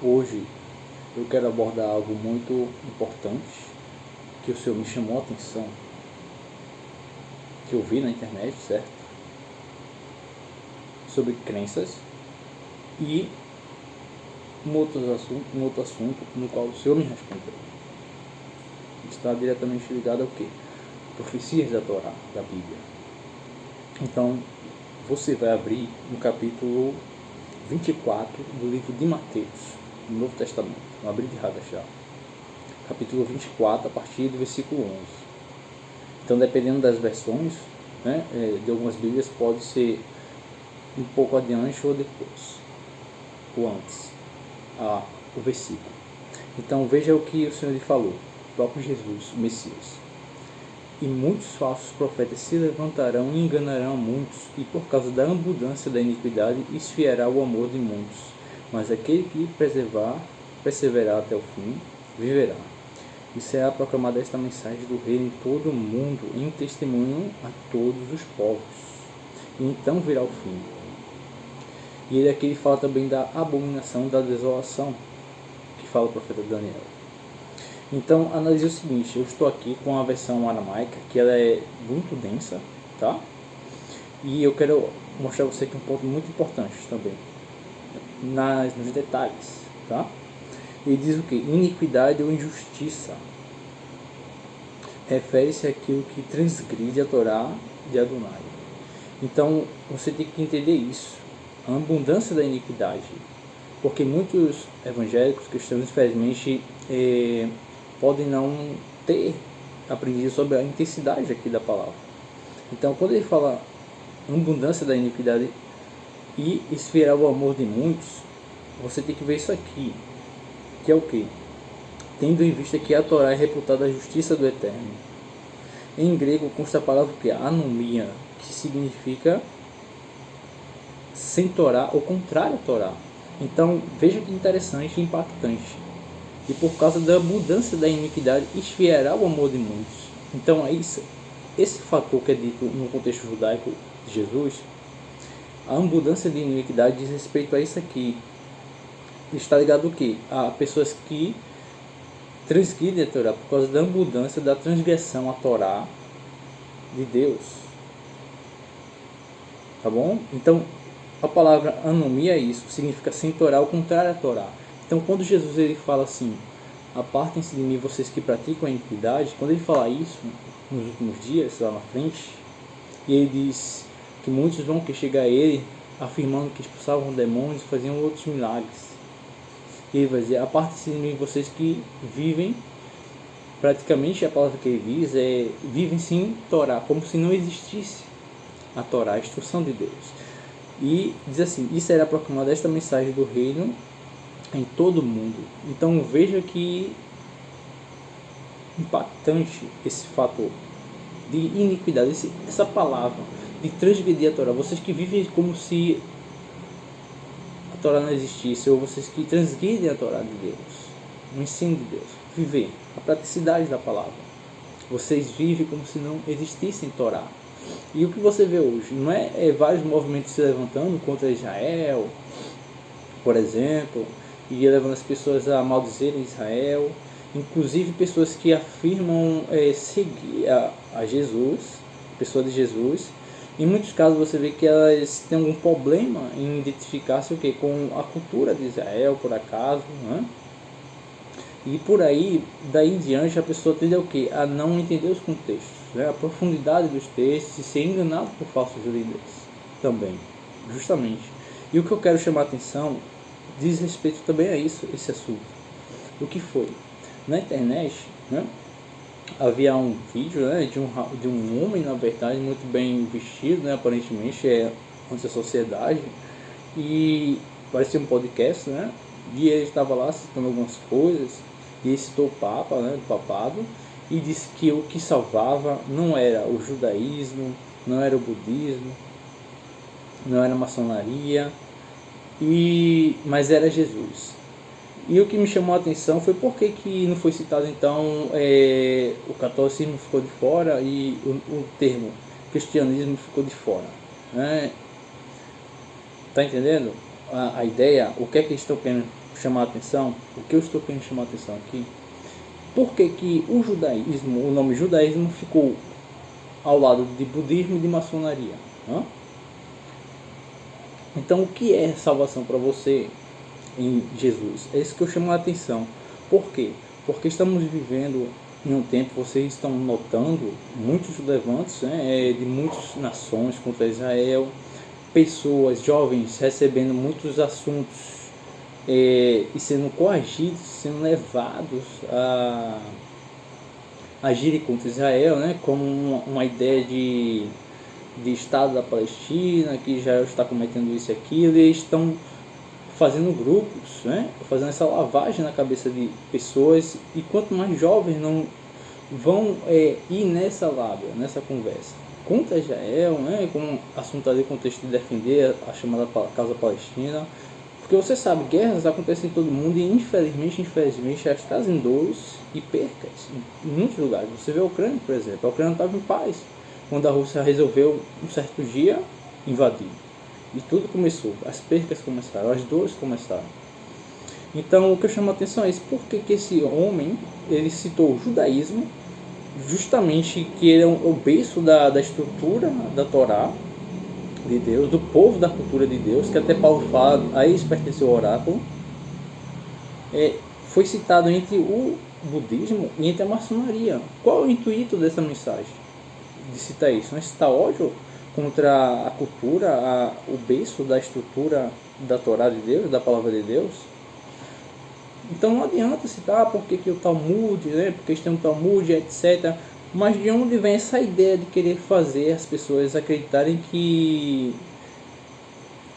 Hoje eu quero abordar algo muito importante que o Senhor me chamou a atenção, que eu vi na internet, certo? Sobre crenças e um outro assunto no qual o Senhor me respondeu. Está diretamente ligado ao quê? Profecias da Torá, da Bíblia. Então, você vai abrir no capítulo 24 do livro de Mateus, no Novo Testamento. Vou abrir de Hadashah. Capítulo 24, a partir do versículo 11. Então, dependendo das versões, né, de algumas Bíblias, pode ser um pouco adiante ou depois, ou antes, o versículo. Então, veja o que o Senhor lhe falou, o próprio Jesus, o Messias. E muitos falsos profetas se levantarão e enganarão muitos, e por causa da abundância da iniquidade esfriará o amor de muitos. Mas aquele que perseverar até o fim, viverá. E será proclamada esta mensagem do reino em todo o mundo, em testemunho a todos os povos. E então virá o fim. E ele aqui fala também da abominação da desolação, que fala o profeta Daniel. Então, analise o seguinte, eu estou aqui com a versão aramaica, que ela é muito densa, tá? E eu quero mostrar a você aqui um ponto muito importante também, nos detalhes, tá? Ele diz o que? Iniquidade ou injustiça. Refere-se àquilo que transgride a Torá de Adonai. Então, você tem que entender isso. A abundância da iniquidade. Porque muitos evangélicos, cristãos, infelizmente, podem não ter aprendido sobre a intensidade aqui da palavra. Então, quando ele fala abundância da iniquidade e esfriar o amor de muitos, você tem que ver isso aqui, que é o que? Tendo em vista que a Torá é reputada a justiça do Eterno. Em grego consta a palavra que é anomia, que significa sem Torá, ou contrário à Torá. Então, veja que interessante e impactante. E por causa da abundância da iniquidade, esfriará o amor de muitos. Então, esse fator que é dito no contexto judaico de Jesus, a abundância de iniquidade diz respeito a isso aqui. Está ligado ao quê? A pessoas que transgridem a Torá por causa da abundância da transgressão à Torá de Deus. Tá bom? Então, a palavra anomia é isso, significa sem Torá, ao contrário à Torá. Então, quando Jesus ele fala assim, apartem-se de mim vocês que praticam a iniquidade, quando ele fala isso, nos últimos dias, lá na frente, e ele diz que muitos vão que chegar a ele, afirmando que expulsavam demônios e faziam outros milagres. E ele vai dizer, apartem-se de mim vocês que vivem, praticamente a palavra que ele diz é, vivem sem Torá, como se não existisse a Torá, a instrução de Deus. E diz assim, e será proclamada esta mensagem do reino em todo o mundo. Então veja que impactante esse fator de iniquidade, essa palavra de transgredir a Torá. Vocês que vivem como se a Torá não existisse, ou vocês que transgredem a Torá de Deus, o ensino de Deus, viver a praticidade da palavra. Vocês vivem como se não existissem Torá. E o que você vê hoje não é vários movimentos se levantando contra Israel, por exemplo, e levando as pessoas a maldizerem Israel, inclusive pessoas que afirmam seguir a Jesus, a pessoa de Jesus. Em muitos casos você vê que elas têm algum problema em identificar-se com a cultura de Israel, por acaso, né? E por aí, daí em diante, a pessoa tende a não entender os contextos, né? A profundidade dos textos e ser enganado por falsos líderes também, justamente. E o que eu quero chamar a atenção diz respeito também a isso, esse assunto. O que foi? Na internet, né, havia um vídeo, né, de um homem, na verdade, muito bem vestido, né, aparentemente ante a sociedade, e parecia um podcast, né, e ele estava lá citando algumas coisas, e ele citou o Papa, né, o papado, e disse que o que salvava não era o judaísmo, não era o budismo, não era a maçonaria, mas era Jesus. E o que me chamou a atenção foi por que não foi citado então o catolicismo ficou de fora e o termo cristianismo ficou de fora, né? Tá entendendo a ideia? O que é que eles estão querendo chamar a atenção, o que eu estou querendo chamar a atenção aqui, por que que o judaísmo, o nome judaísmo ficou ao lado de budismo e de maçonaria? Hã? Então, o que é salvação para você em Jesus? É isso que eu chamo a atenção. Por quê? Porque estamos vivendo em um tempo, vocês estão notando, muitos levantes, né, de muitas nações contra Israel, pessoas, jovens, recebendo muitos assuntos e sendo coagidos, sendo levados a agirem contra Israel, né, como uma ideia de Estado da Palestina, que Israel está cometendo isso e aquilo, e eles estão fazendo grupos, né, fazendo essa lavagem na cabeça de pessoas, e quanto mais jovens não vão ir nessa lábia, nessa conversa contra Israel, né, com o assunto ali, contexto de defender a chamada causa palestina, porque você sabe, guerras acontecem em todo mundo e infelizmente elas trazem dores e percas em muitos lugares. Você vê a Ucrânia, por exemplo, a Ucrânia estava em paz quando a Rússia resolveu um certo dia invadir. E tudo começou, as percas começaram, as dores começaram. Então o que eu chamo a atenção é isso, por que esse homem, ele citou o judaísmo, justamente que ele é o berço da estrutura da Torá de Deus, do povo da cultura de Deus, que até Paulo fala, a eles pertenceu ao oráculo, foi citado entre o budismo e entre a maçonaria. Qual é o intuito dessa mensagem? De citar isso? Não é citar ódio contra a cultura, o berço da estrutura da Torá de Deus, da palavra de Deus? Então não adianta citar porque que o Talmud, né, porque eles têm um Talmud, etc. Mas de onde vem essa ideia de querer fazer as pessoas acreditarem que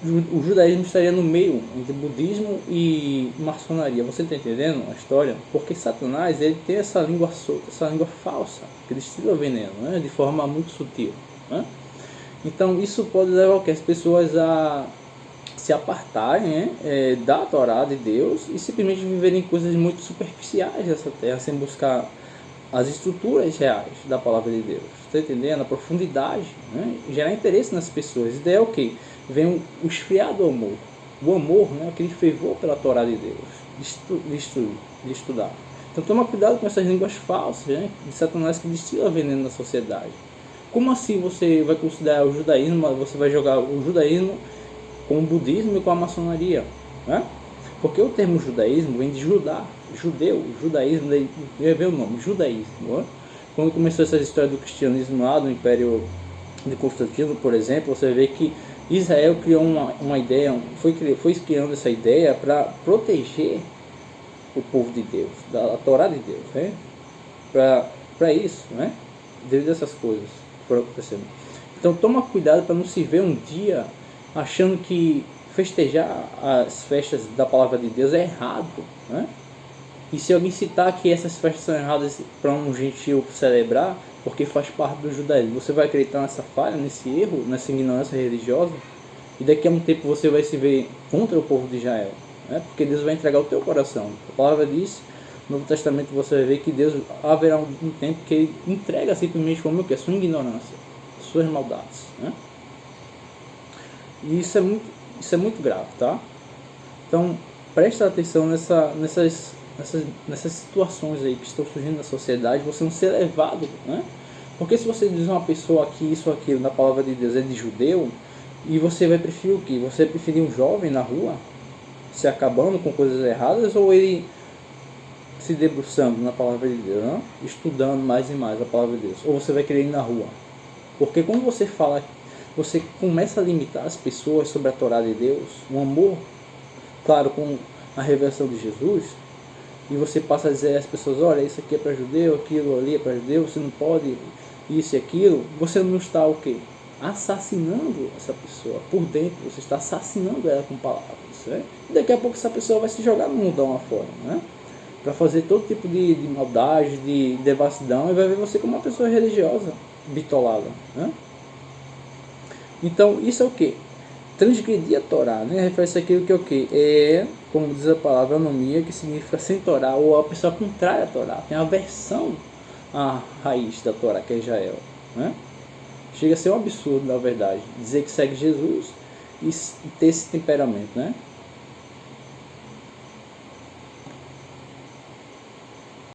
o judaísmo estaria no meio entre budismo e maçonaria? Você está entendendo a história? Porque Satanás, ele tem essa língua solta, essa língua falsa, que destila veneno, né, de forma muito sutil, né? Então isso pode levar as pessoas a se apartarem, né, da Torá de Deus e simplesmente viverem coisas muito superficiais dessa terra, sem buscar as estruturas reais da palavra de Deus. Está entendendo? A profundidade, né? Gerar interesse nas pessoas. A ideia é o quê? Vem o esfriar do amor. O amor, né, aquele fervor pela Torá de Deus, de estudar. Então toma cuidado com essas línguas falsas, né, de Satanás, que destila veneno na sociedade. Como assim você vai considerar o judaísmo, você vai jogar o judaísmo com o budismo e com a maçonaria, né? Porque o termo judaísmo vem de Judá, judeu, judaísmo, daí vem o nome, judaísmo, né? Quando começou essa história do cristianismo lá no Império de Constantino, por exemplo, você vê que Israel criou uma ideia, foi criando essa ideia para proteger o povo de Deus, da Torá de Deus, né? Para isso, né? Devido a essas coisas que foram acontecendo. Então toma cuidado para não se ver um dia achando que festejar as festas da palavra de Deus é errado, né? E se alguém citar que essas festas são erradas para um gentil celebrar, porque faz parte do judaísmo, você vai acreditar nessa falha, nesse erro, nessa ignorância religiosa? E daqui a um tempo você vai se ver contra o povo de Israel, né? Porque Deus vai entregar o teu coração. A palavra diz, no Novo Testamento você vai ver que Deus haverá um tempo que ele entrega simplesmente como o que? A sua ignorância, suas maldades, né? E isso é muito grave, tá? Então, presta atenção nessas situações aí que estão surgindo na sociedade, você não ser levado, né? Porque se você diz a uma pessoa que isso ou aquilo na palavra de Deus é de judeu, e você vai preferir o quê? Você vai preferir um jovem na rua se acabando com coisas erradas, ou ele se debruçando na palavra de Deus, né? Estudando mais e mais a palavra de Deus? Ou você vai querer ir na rua? Porque quando você fala, você começa a limitar as pessoas sobre a Torá de Deus, o amor, claro, com a revelação de Jesus, e você passa a dizer às pessoas, olha, isso aqui é para judeu, aquilo ali é para judeu, você não pode isso e aquilo, você não está o quê? Assassinando essa pessoa por dentro, você está assassinando ela com palavras, né? E daqui a pouco essa pessoa vai se jogar no mundão lá fora, né? Para fazer todo tipo de maldade, de devassidão, e vai ver você como uma pessoa religiosa, bitolada, né? Então isso é o que? Transgredir a Torá, né? Refere-se àquilo que é o que? É, como diz a palavra anomia, que significa sem Torá, ou a pessoa contrária à Torá, tem a aversão à raiz da Torá, que é Israel, né? Chega a ser um absurdo, na verdade, dizer que segue Jesus e ter esse temperamento, né?